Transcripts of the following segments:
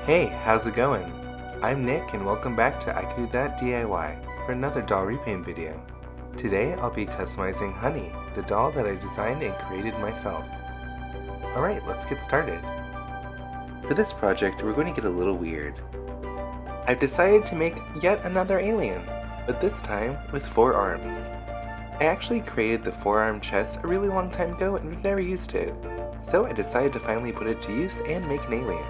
Hey, how's it going? I'm Nick and welcome back to I Can Do That DIY for another doll repaint video. Today I'll be customizing Honey, the doll that I designed and created myself. Alright, let's get started. For this project we're going to get a little weird. I've decided to make yet another alien, but this time with 4 arms. I actually created the 4-arm chest a really long time ago and we've never used it, so I decided to finally put it to use and make an alien.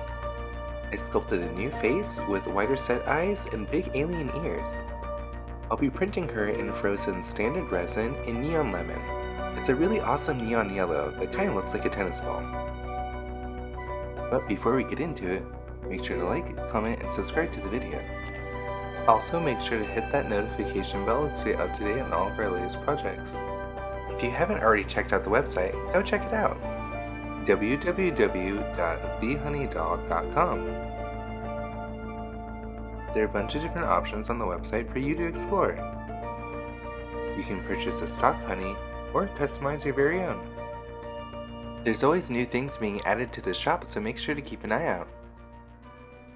I sculpted a new face with wider set eyes and big alien ears. I'll be printing her in frozen standard resin in neon lemon. It's a really awesome neon yellow that kind of looks like a tennis ball. But before we get into it, make sure to like, comment, and subscribe to the video. Also make sure to hit that notification bell to stay up to date on all of our latest projects. If you haven't already checked out the website, go check it out. www.thehoneydoll.com. There are a bunch of different options on the website for you to explore. You can purchase a stock honey or customize your very own. There's always new things being added to the shop, so make sure to keep an eye out.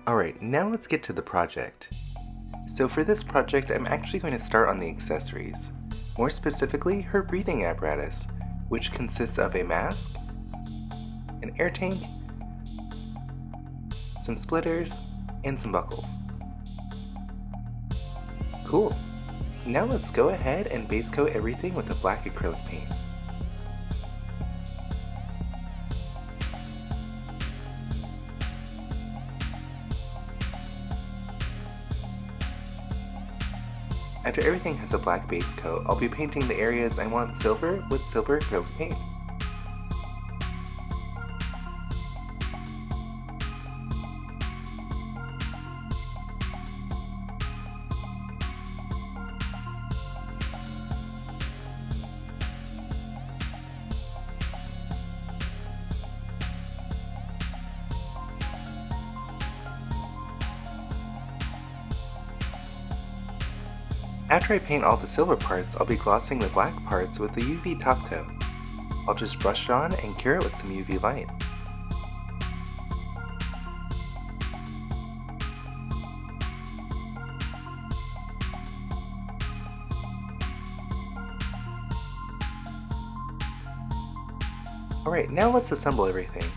Alright, now let's get to the project. So for this project, I'm actually going to start on the accessories. More specifically, her breathing apparatus, which consists of a mask, an air tank, some splitters, and some buckles. Cool! Now let's go ahead and base coat everything with a black acrylic paint. After everything has a black base coat, I'll be painting the areas I want silver with silver acrylic paint. After I paint all the silver parts, I'll be glossing the black parts with the UV top coat. I'll just brush it on and cure it with some UV light. Alright, now let's assemble everything.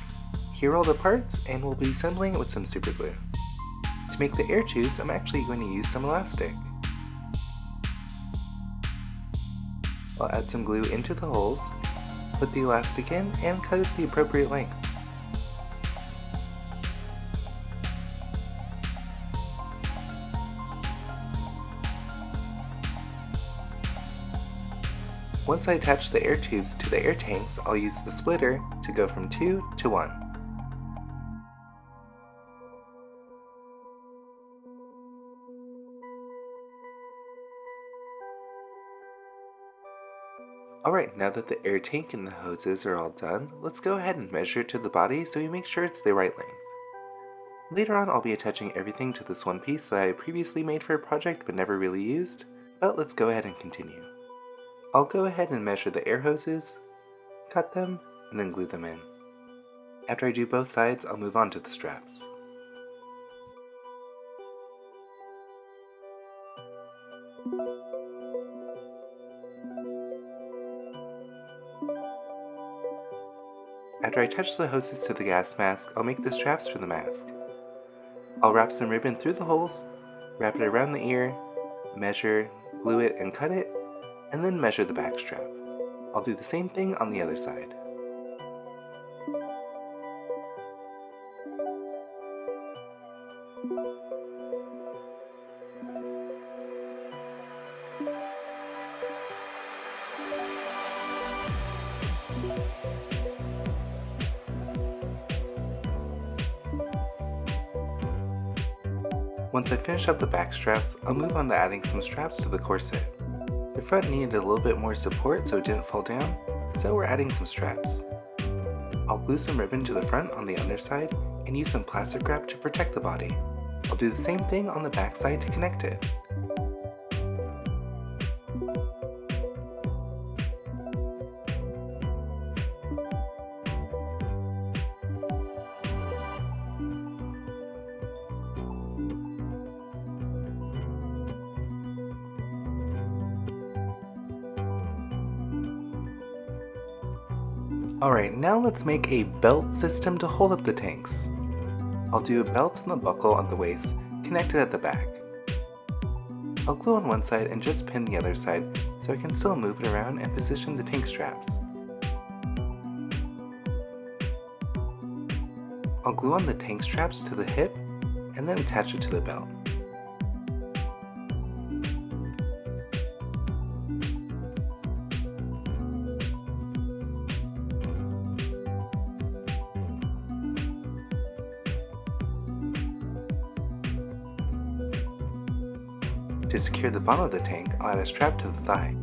Here are all the parts, and we'll be assembling it with some super glue. To make the air tubes, I'm actually going to use some elastic. I'll add some glue into the holes, put the elastic in, and cut it the appropriate length. Once I attach the air tubes to the air tanks, I'll use the splitter to go from 2 to 1. Alright, now that the air tank and the hoses are all done, let's go ahead and measure it to the body so we make sure it's the right length. Later on I'll be attaching everything to this one piece that I previously made for a project but never really used, but let's go ahead and continue. I'll go ahead and measure the air hoses, cut them, and then glue them in. After I do both sides, I'll move on to the straps. After I attach the hoses to the gas mask, I'll make the straps for the mask. I'll wrap some ribbon through the holes, wrap it around the ear, measure, glue it, and cut it, and then measure the back strap. I'll do the same thing on the other side. Once I finish up the back straps, I'll move on to adding some straps to the corset. The front needed a little bit more support so it didn't fall down, so we're adding some straps. I'll glue some ribbon to the front on the underside and use some plastic wrap to protect the body. I'll do the same thing on the back side to connect it. Alright, now let's make a belt system to hold up the tanks. I'll do a belt on the buckle on the waist, connected at the back. I'll glue on one side and just pin the other side so I can still move it around and position the tank straps. I'll glue on the tank straps to the hip and then attach it to the belt. To secure the bottom of the tank, I'll add a strap to the thigh.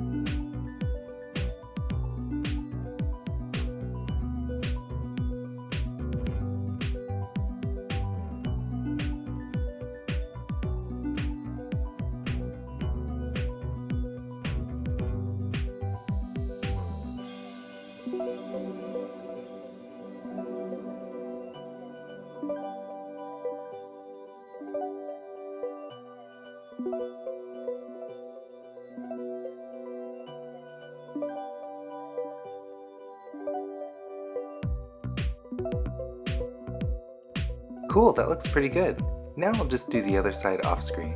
Cool, that looks pretty good. Now I'll just do the other side off screen.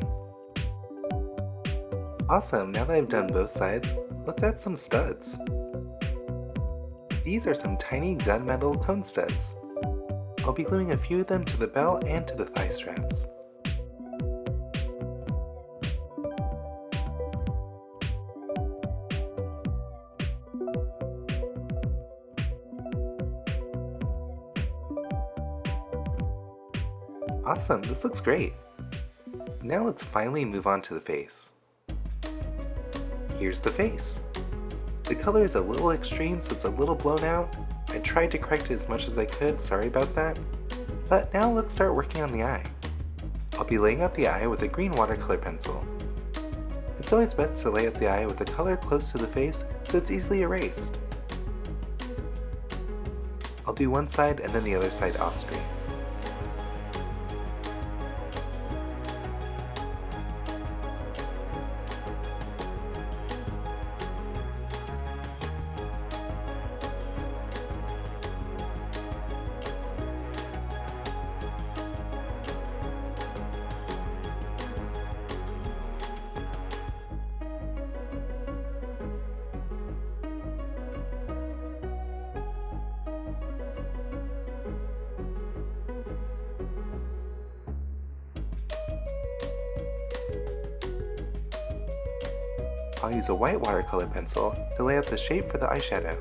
Awesome, now that I've done both sides, let's add some studs. These are some tiny gunmetal cone studs. I'll be gluing a few of them to the belt and to the thigh straps. Awesome, this looks great. Now let's finally move on to the face. Here's the face. The color is a little extreme, so it's a little blown out. I tried to correct it as much as I could, sorry about that. But now let's start working on the eye. I'll be laying out the eye with a green watercolor pencil. It's always best to lay out the eye with a color close to the face so it's easily erased. I'll do one side and then the other side off screen. I'll use a white watercolor pencil to lay out the shape for the eyeshadow.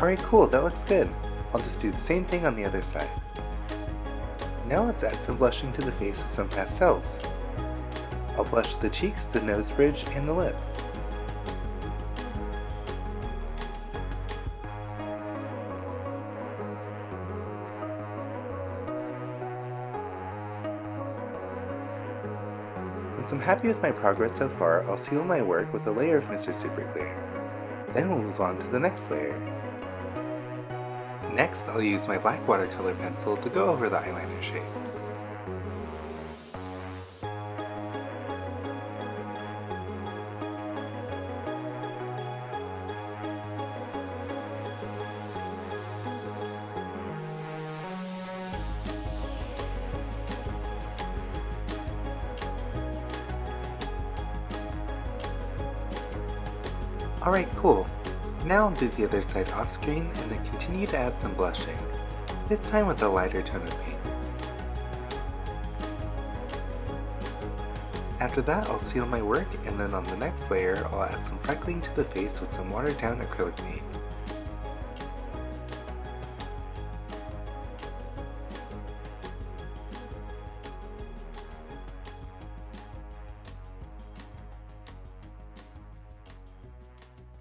Alright, cool, that looks good. I'll just do the same thing on the other side. Now let's add some blushing to the face with some pastels. I'll blush the cheeks, the nose bridge, and the lip. Once I'm happy with my progress so far, I'll seal my work with a layer of Mr. Super Clear. Then we'll move on to the next layer. Next, I'll use my black watercolor pencil to go over the eyeliner shape. Alright, cool. Now I'll do the other side off screen and then continue to add some blushing, this time with a lighter tone of pink. After that, I'll seal my work, and then on the next layer I'll add some freckling to the face with some watered down acrylic paint.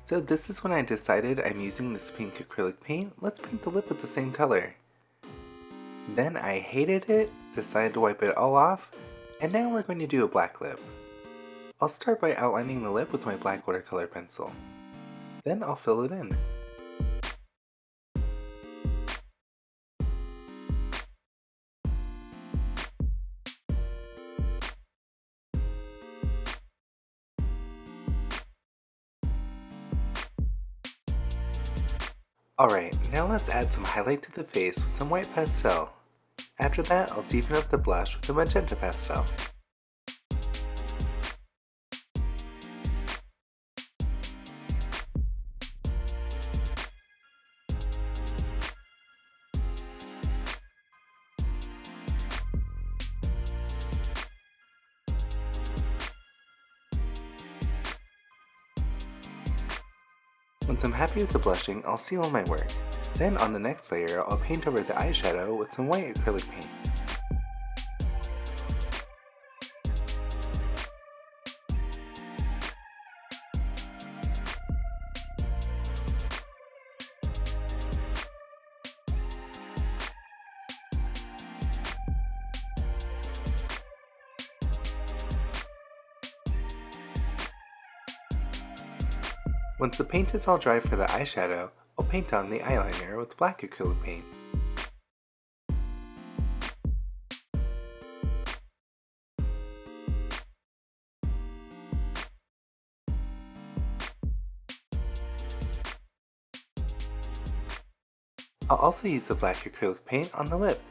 So this is when I decided I'm using this pink acrylic paint. Let's paint the lip with the same color. Then I hated it, decided to wipe it all off, and now we're going to do a black lip. I'll start by outlining the lip with my black watercolor pencil. Then I'll fill it in. Alright, now let's add some highlight to the face with some white pastel. After that, I'll deepen up the blush with the magenta pastel. Once I'm happy with the blushing, I'll seal my work. Then on the next layer, I'll paint over the eyeshadow with some white acrylic paint. Once the paint is all dry for the eyeshadow, I'll paint on the eyeliner with black acrylic paint. I'll also use the black acrylic paint on the lip.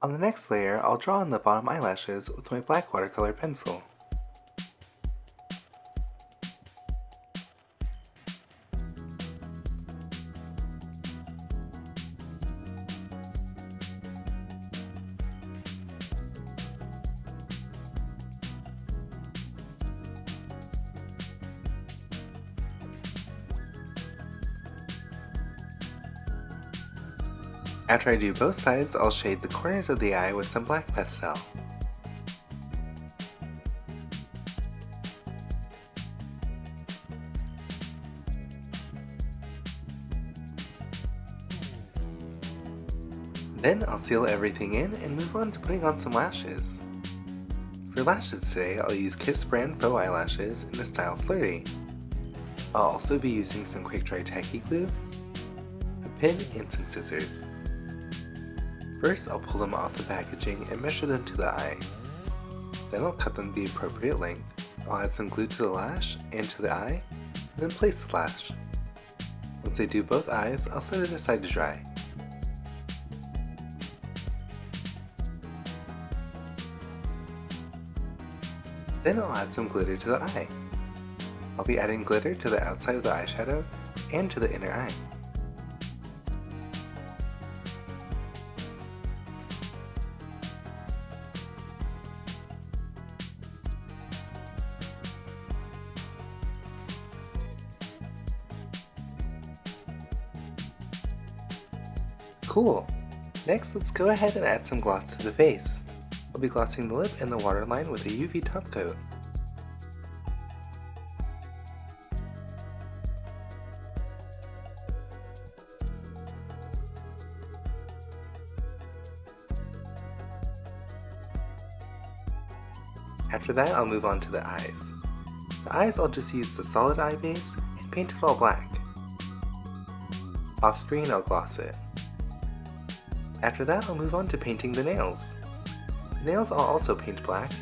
On the next layer, I'll draw on the bottom eyelashes with my black watercolor pencil. After I do both sides, I'll shade the corners of the eye with some black pastel. Then I'll seal everything in and move on to putting on some lashes. For lashes today, I'll use Kiss brand faux eyelashes in the style Flirty. I'll also be using some quick dry tacky glue, a pin, and some scissors. First, I'll pull them off the packaging and measure them to the eye. Then I'll cut them the appropriate length. I'll add some glue to the lash and to the eye, and then place the lash. Once I do both eyes, I'll set it aside to dry. Then I'll add some glitter to the eye. I'll be adding glitter to the outside of the eyeshadow and to the inner eye. Cool! Next, let's go ahead and add some gloss to the face. I'll be glossing the lip and the waterline with a UV top coat. After that, I'll move on to the eyes. The eyes, I'll just use the solid eye base and paint it all black. Off screen, I'll gloss it. After that, I'll move on to painting the nails. The nails I'll also paint black.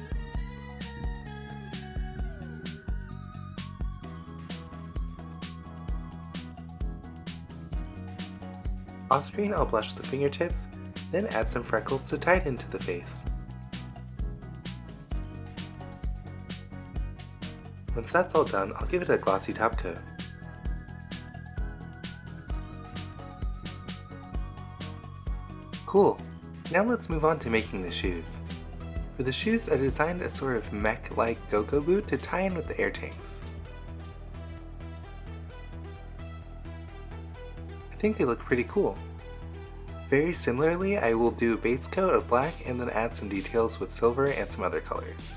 Off screen, I'll blush the fingertips, then add some freckles to tighten into the face. Once that's all done, I'll give it a glossy top coat. Cool! Now let's move on to making the shoes. For the shoes, I designed a sort of mech-like go-go boot to tie in with the air tanks. I think they look pretty cool. Very similarly, I will do a base coat of black and then add some details with silver and some other colors.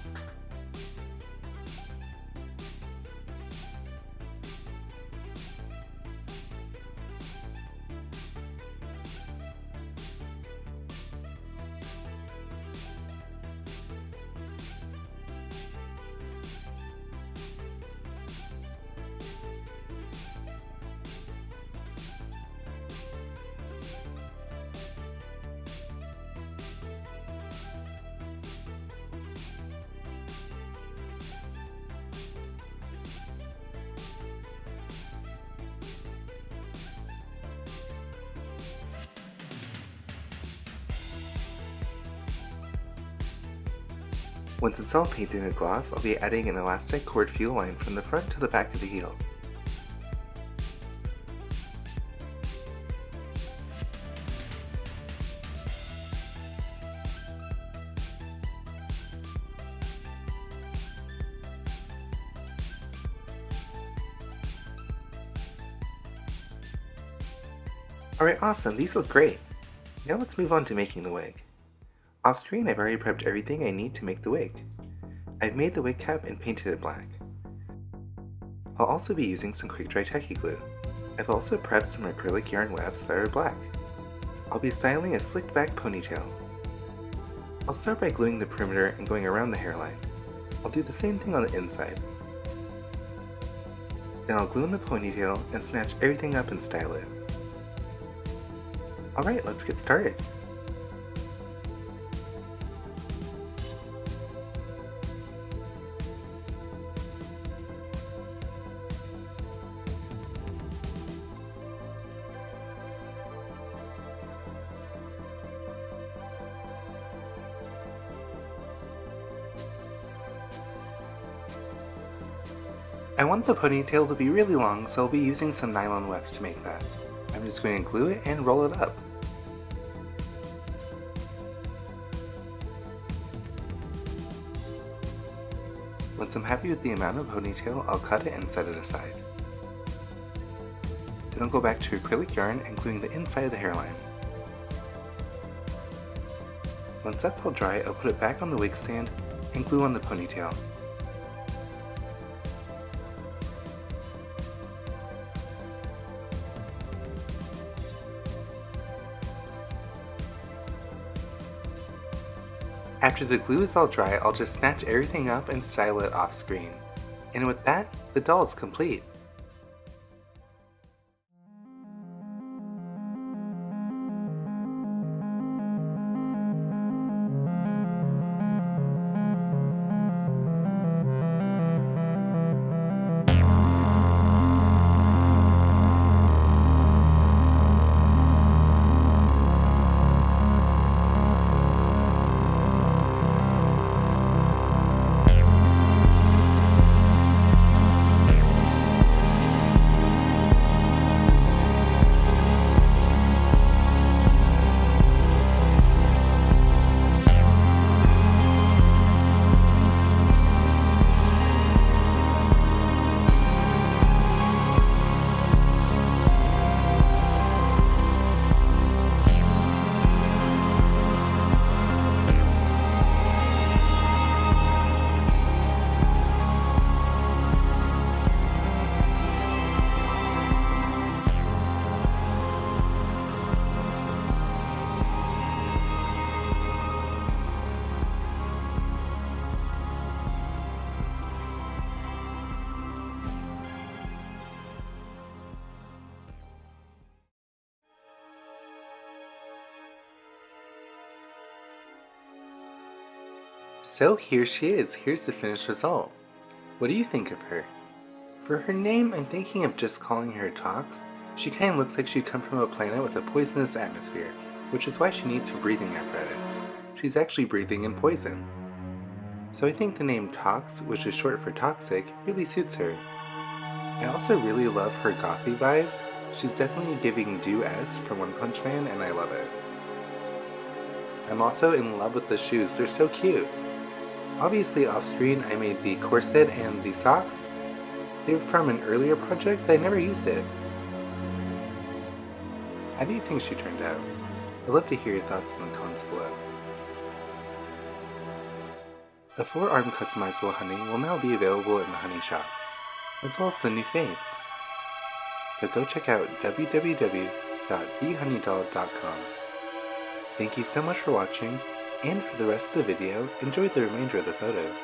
Once it's all painted in gloss, I'll be adding an elastic cord fuel line from the front to the back of the heel. Alright, awesome, these look great! Now let's move on to making the wig. Off screen, I've already prepped everything I need to make the wig. I've made the wig cap and painted it black. I'll also be using some quick dry tacky glue. I've also prepped some acrylic yarn wefts that are black. I'll be styling a slicked back ponytail. I'll start by gluing the perimeter and going around the hairline. I'll do the same thing on the inside. Then I'll glue in the ponytail and snatch everything up and style it. Alright, let's get started. I want the ponytail to be really long, so I'll be using some nylon wefts to make that. I'm just going to glue it and roll it up. Once I'm happy with the amount of ponytail, I'll cut it and set it aside. Then I'll go back to acrylic yarn and gluing the inside of the hairline. Once that's all dry, I'll put it back on the wig stand and glue on the ponytail. After the glue is all dry, I'll just snatch everything up and style it off screen. And with that, the doll is complete. So here she is, here's the finished result. What do you think of her? For her name, I'm thinking of just calling her Tox. She kinda looks like she'd come from a planet with a poisonous atmosphere, which is why she needs her breathing apparatus. She's actually breathing in poison. So I think the name Tox, which is short for toxic, really suits her. I also really love her gothy vibes. She's definitely giving Do S from One Punch Man, and I love it. I'm also in love with the shoes, they're so cute. Obviously off screen I made the corset and the socks. They were from an earlier project, but I never used it. How do you think she turned out? I'd love to hear your thoughts in the comments below. A forearm customizable honey will now be available in the honey shop, as well as the new face. So go check out www.thehoneydoll.com. Thank you so much for watching, and for the rest of the video, enjoy the remainder of the photos.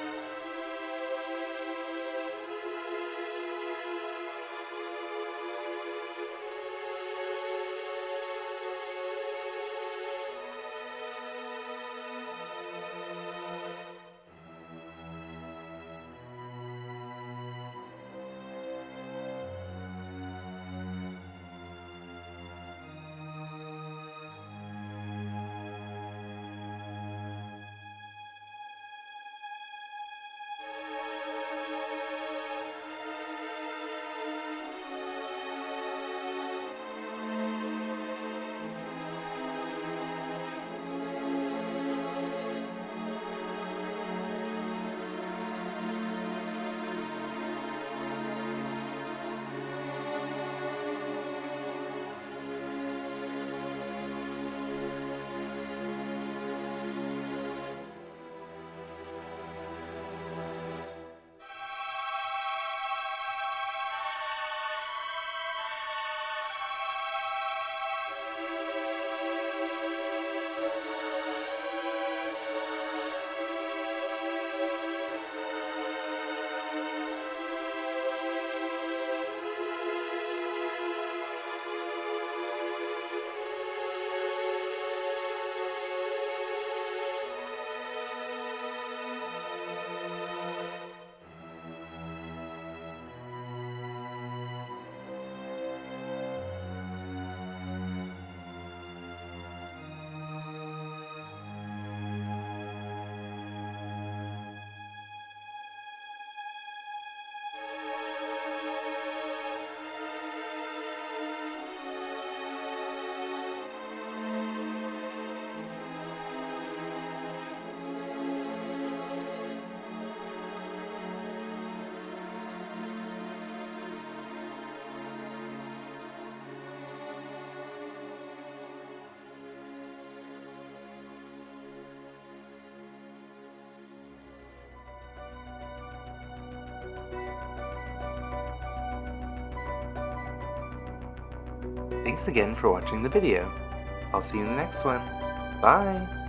Thanks again for watching the video. I'll see you in the next one. Bye!